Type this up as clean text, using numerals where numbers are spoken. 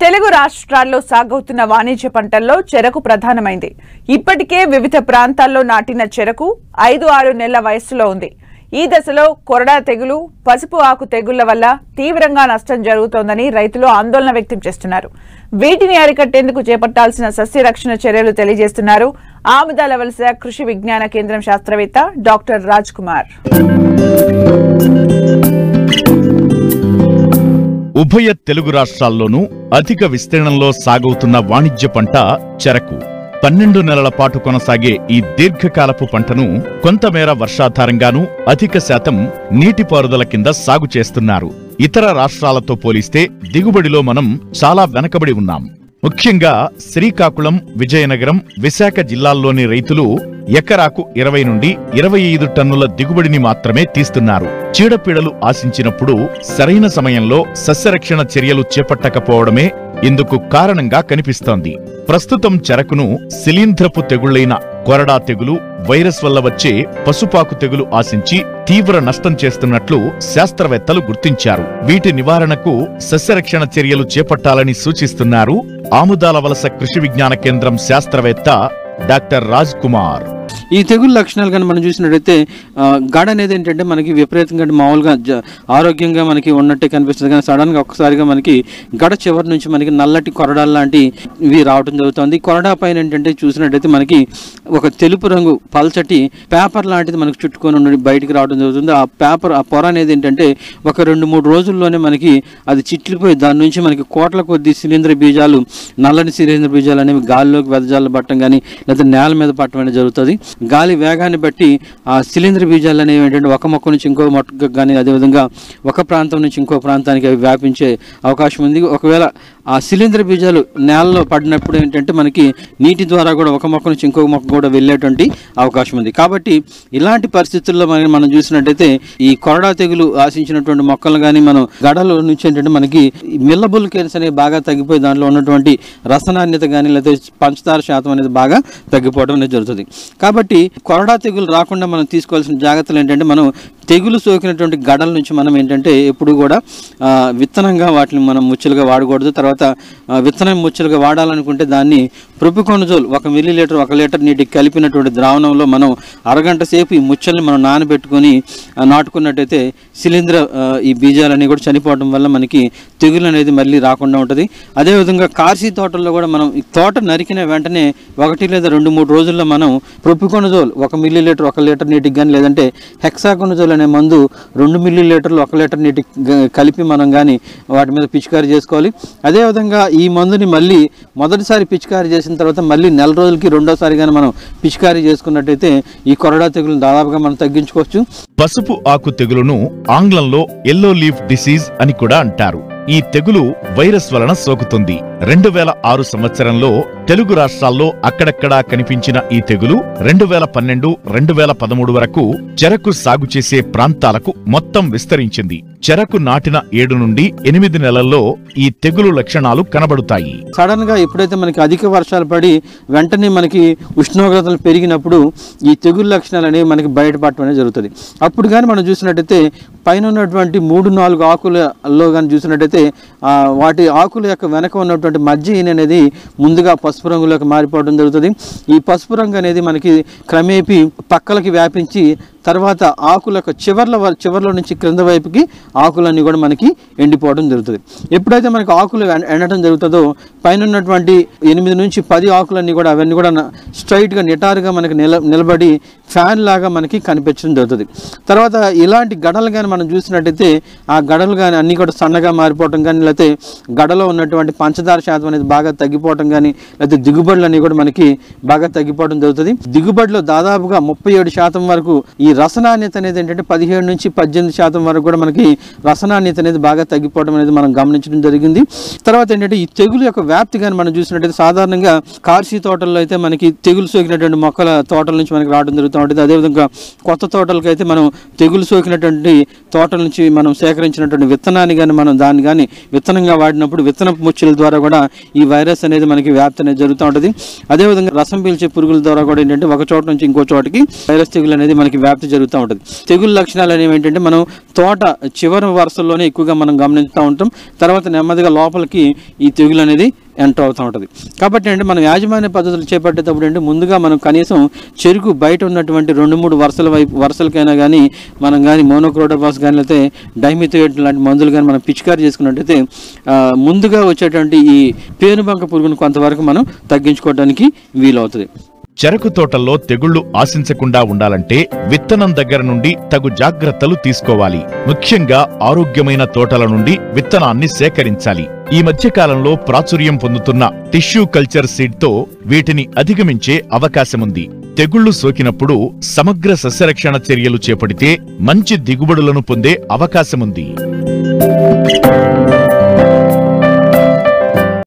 తెలుగు రాష్ట్రాల్లో సాగుతున్న వాణిజ్య పంటల్లో చెరకు ప్రధానమైంది. ఇప్పటికే వివిధ ప్రాంతాల్లో నాటిన చెరకు 5-6 నెలల వయస్సులో ఉంది. ఈ దశలో కొరడా తెగులు, పసుపు ఆకు తెగుళ్ల వల్ల తీవ్రంగా నష్టం జరుగుతోందని రైతులు ఆందోళన వ్యక్తం చేస్తున్నారు. వీటిని అరికట్టేందుకు చేపట్టాల్సిన సస్య రక్షణ చర్యలు తెలియజేస్తున్నారు ఆముదాల వలస కృషి విజ్ఞాన కేంద్రం శాస్త్రవేత్త డాక్టర్ రాజ్ కుమార్. ఉభయ తెలుగు రాష్ట్రాల్లోనూ అధిక విస్తీర్ణంలో సాగవుతున్న వాణిజ్య పంట చెరకు. 12 నెలల పాటు కొనసాగే ఈ దీర్ఘకాలపు పంటను కొంతమేర వర్షాధారంగానూ అధిక శాతం నీటిపారుదల కింద సాగు చేస్తున్నారు. ఇతర రాష్ట్రాలతో పోలిస్తే దిగుబడిలో మనం చాలా వెనకబడి ఉన్నాం. ముఖ్యంగా శ్రీకాకుళం, విజయనగరం, విశాఖ జిల్లాల్లోని రైతులు ఎకరాకు 20 నుండి 25 టన్నుల దిగుబడిని మాత్రమే తీస్తున్నారు. చీడపీడలు ఆశించినప్పుడు సరైన సమయంలో సస్యరక్షణ చర్యలు చేపట్టకపోవడమే ఇందుకు కారణంగా కనిపిస్తోంది. ప్రస్తుతం చెరకును శిలీంధ్రపు తెగుళ్లైన కొరడా తెగులు, వైరస్ వల్ల వచ్చే పసుపాకు తెగులు ఆశించి తీవ్ర నష్టం చేస్తున్నట్లు శాస్త్రవేత్తలు గుర్తించారు. వీటి నివారణకు సస్యరక్షణ చర్యలు చేపట్టాలని సూచిస్తున్నారు ఆముదాల వలస కృషి విజ్ఞాన కేంద్రం శాస్త్రవేత్త డాక్టర్ రాజ్ కుమార్. ఈ తెగుళ్ళ లక్షణాలు కానీ మనం చూసినట్టయితే గడ అనేది ఏంటంటే మనకి విపరీతంగా మామూలుగా ఆరోగ్యంగా మనకి ఉన్నట్టే కనిపిస్తుంది. కానీ సడన్గా ఒక్కసారిగా మనకి గడ చివరి నుంచి మనకి నల్లటి కొరడాలు లాంటి ఇవి రావడం జరుగుతుంది. కొరడా పైన ఏంటంటే చూసినట్టయితే మనకి ఒక తెలుపు రంగు పల్చటి పేపర్ లాంటిది మనకి చుట్టుకొని బయటికి రావడం జరుగుతుంది. ఆ పేపర్, ఆ పొర అనేది ఏంటంటే ఒక 2-3 రోజుల్లోనే మనకి అది చిట్లిపోయి దాని నుంచి మనకి కోట్ల కొద్ది శిలీంధ్ర బీజాలు, నల్లని శిలీంధ్ర బీజాలు అనేవి గాలిలోకి వెదజాలు పట్టడం కానీ లేదా నేల మీద పట్టడం అనేది జరుగుతుంది. గాలి వేగాన్ని బట్టి ఆ శిలీంధ్ర బీజాలు అనేవి ఏంటంటే ఒక మొక్క నుంచి ఇంకో మొక్కకు కానీ అదేవిధంగా ఒక ప్రాంతం నుంచి ఇంకో ప్రాంతానికి అవి వ్యాపించే అవకాశం ఉంది. ఒకవేళ ఆ శిలీంధ్ర బీజాలు నేలలో పడినప్పుడు ఏంటంటే మనకి నీటి ద్వారా కూడా ఒక మొక్క నుంచి ఇంకొక మొక్క కూడా వెళ్ళేటువంటి అవకాశం ఉంది. కాబట్టి ఇలాంటి పరిస్థితుల్లో మనం చూసినట్టయితే ఈ కొరడా తెగులు ఆశించినటువంటి మొక్కలు కానీ మనం గడల నుంచి ఏంటంటే మనకి మిల్లబుల్ కేర్స్ అనేవి బాగా తగ్గిపోయి దాంట్లో ఉన్నటువంటి రసనాన్యత కానీ లేదా పంచదార శాతం అనేది బాగా తగ్గిపోవడం అనేది జరుగుతుంది. కాబట్టి కొరడా తెగులు రాకుండా మనం తీసుకోవాల్సిన జాగ్రత్తలు ఏంటంటే మనం తెగులు సోకినటువంటి గడల నుంచి మనం ఏంటంటే ఎప్పుడు కూడా విత్తనంగా వాటిని మనం ముచ్చలుగా వాడకూడదు. తర్వాత విత్తనం ముచ్చలుగా వాడాలనుకుంటే దాన్ని ప్రొపికోనజోల్ 1 మిల్లీలీటర్ 1 లీటర్ నీటికి కలిపినటువంటి ద్రావణంలో మనం అరగంట సేపు ఈ ముచ్చల్ని మనం నానబెట్టుకొని నాటుకున్నట్టయితే శిలీంధ్ర ఈ బీజాలన్నీ కూడా చనిపోవడం వల్ల మనకి తెగులు అనేది మళ్ళీ రాకుండా ఉంటుంది. అదేవిధంగా కార్సీ తోటల్లో కూడా మనం ఈ తోట నరికిన వెంటనే 1 లేదా 2-3 రోజుల్లో మనం ప్రొపికోనజోల్ 1 మిల్లీలీటర్ 1 లీటర్ నీటికి కానీ లేదంటే హెక్సాకోనజోల్ అనే మందు 2 మిల్లీలీటర్లు 1 లీటర్ నీటికి కలిపి మనం కానీ వాటి మీద పిచికారీ చేసుకోవాలి. అదేవిధంగా ఈ మందుని మళ్ళీ మొదటిసారి పిచికారీ చేసిన తర్వాత మళ్ళీ నెల రోజులకి రెండోసారి కానీ మనం పిచికారీ చేసుకున్నట్టయితే ఈ కొరడా తెగులను దాదాపుగా మనం తగ్గించుకోవచ్చు. పసుపు ఆకు తెగులును ఆంగ్లంలో ఎల్లో లీఫ్ డిసీజ్ అని కూడా అంటారు. ఈ తెగులు వైరస్ వలన సోకుతుంది. 2006 సంవత్సరంలో తెలుగు రాష్ట్రాల్లో అక్కడక్కడా కనిపించిన ఈ తెగులు 2012-2013 వరకు చెరకు సాగు చేసే ప్రాంతాలకు మొత్తం విస్తరించింది. చెరకు నాటిన 7 నుండి 8 నెలల్లో ఈ తెగులు లక్షణాలు కనబడుతాయి. సడన్ గా ఎప్పుడైతే మనకి అధిక వర్షాలు పడి వెంటనే మనకి ఉష్ణోగ్రతలు పెరిగినప్పుడు ఈ తెగులు లక్షణాలు అనేవి మనకి బయటపడటం అనేది జరుగుతుంది. అప్పుడు కానీ మనం చూసినట్టయితే పైన ఉన్నటువంటి 3-4 ఆకులలో కానీ చూసినట్టయితే వాటి ఆకుల యొక్క వెనక ఉన్నటువంటి మధ్య అనేది ముందుగా పసుపు రంగులోకి మారిపోవడం జరుగుతుంది. ఈ పసుపు రంగు అనేది మనకి క్రమేపీ పక్కలకి వ్యాపించి తర్వాత ఆకుల యొక్క చివర్లో నుంచి క్రింద వైపుకి ఆకులన్నీ కూడా మనకి ఎండిపోవడం జరుగుతుంది. ఎప్పుడైతే మనకి ఆకులు ఎండటం జరుగుతుందో పైన ఉన్నటువంటి 8 నుంచి 10 ఆకులన్నీ కూడా అవన్నీ కూడా స్ట్రైట్గా నిటారుగా మనకి నిలబడి ఫ్యాన్ లాగా మనకి కనిపించడం జరుగుతుంది. తర్వాత ఇలాంటి గడలు కానీ మనం చూసినట్టయితే ఆ గడలు కానీ అన్నీ కూడా సన్నగా మారిపోవటం కానీ లేకపోతే గడలో ఉన్నటువంటి పంచదార శాతం అనేది బాగా తగ్గిపోవటం కానీ లేకపోతే దిగుబడులు అన్నీ కూడా మనకి బాగా తగ్గిపోవడం జరుగుతుంది. దిగుబడిలో దాదాపుగా 37% వరకు ఈ రసనాన్యత అనేది ఏంటంటే 17 నుంచి 18% వరకు కూడా మనకి రసనాన్యత అనేది బాగా తగ్గిపోవడం అనేది మనం గమనించడం జరిగింది. తర్వాత ఏంటంటే ఈ తెగులు యొక్క వ్యాప్తి కానీ మనం చూసినట్టయితే సాధారణంగా కార్సీ తోటల్లో అయితే మనకి తెగులు సోకినటువంటి మొక్కల తోటల నుంచి మనకి రావడం జరుగుతూ ఉంటుంది. అదేవిధంగా కొత్త తోటలకు అయితే మనం తెగులు సోకినటువంటి తోటల నుంచి మనం సేకరించినటువంటి విత్తనాన్ని కానీ మనం దాన్ని కానీ విత్తనంగా వాడినప్పుడు విత్తనపు ముచ్చుల ద్వారా కూడా ఈ వైరస్ అనేది మనకి వ్యాప్తి అనేది జరుగుతూ ఉంటుంది. అదేవిధంగా రసం పీల్చే పురుగుల ద్వారా కూడా ఏంటంటే ఒక చోట నుంచి ఇంకో చోటకి వైరస్ తెగులు అనేది మనకి వ్యాప్తి వ్యాప్తి జరుగుతూ ఉంటుంది. తెగుళ్ళ లక్షణాలు అనేవి ఏంటంటే మనం తోట చివరి వరుసల్లోనే ఎక్కువగా మనం గమనిస్తూ ఉంటాం. తర్వాత నెమ్మదిగా లోపలికి ఈ తెగులు అనేది ఎంటర్ అవుతూ ఉంటుంది. కాబట్టి అంటే మనం యాజమాన్య పద్ధతులు చేపట్టేటప్పుడు అంటే ముందుగా మనం కనీసం చెరుకు బయట ఉన్నటువంటి 2-3 వరుసలకైనా కానీ మనం కానీ మోనోక్రోటోఫాస్ కానీ లేకపోతే డైమిథోయేట్ లాంటి మందులు కానీ మనం పిచికారీ చేసుకున్నట్టయితే ముందుగా వచ్చేటువంటి ఈ పేనుబంక పురుగును కొంతవరకు మనం తగ్గించుకోవడానికి వీలవుతుంది. చెరకు తోటల్లో తెగుళ్లు ఆశించకుండా ఉండాలంటే విత్తనం దగ్గర నుండి తగు జాగ్రత్తలు తీసుకోవాలి. ముఖ్యంగా ఆరోగ్యమైన తోటల నుండి విత్తనాన్ని సేకరించాలి. ఈ మధ్యకాలంలో ప్రాచుర్యం పొందుతున్న టిష్యూ కల్చర్ సీడ్తో వీటిని అధిగమించే అవకాశముంది. తెగుళ్లు సోకినప్పుడు సమగ్ర సస్యరక్షణ చర్యలు చేపడితే మంచి దిగుబడులను పొందే అవకాశముంది.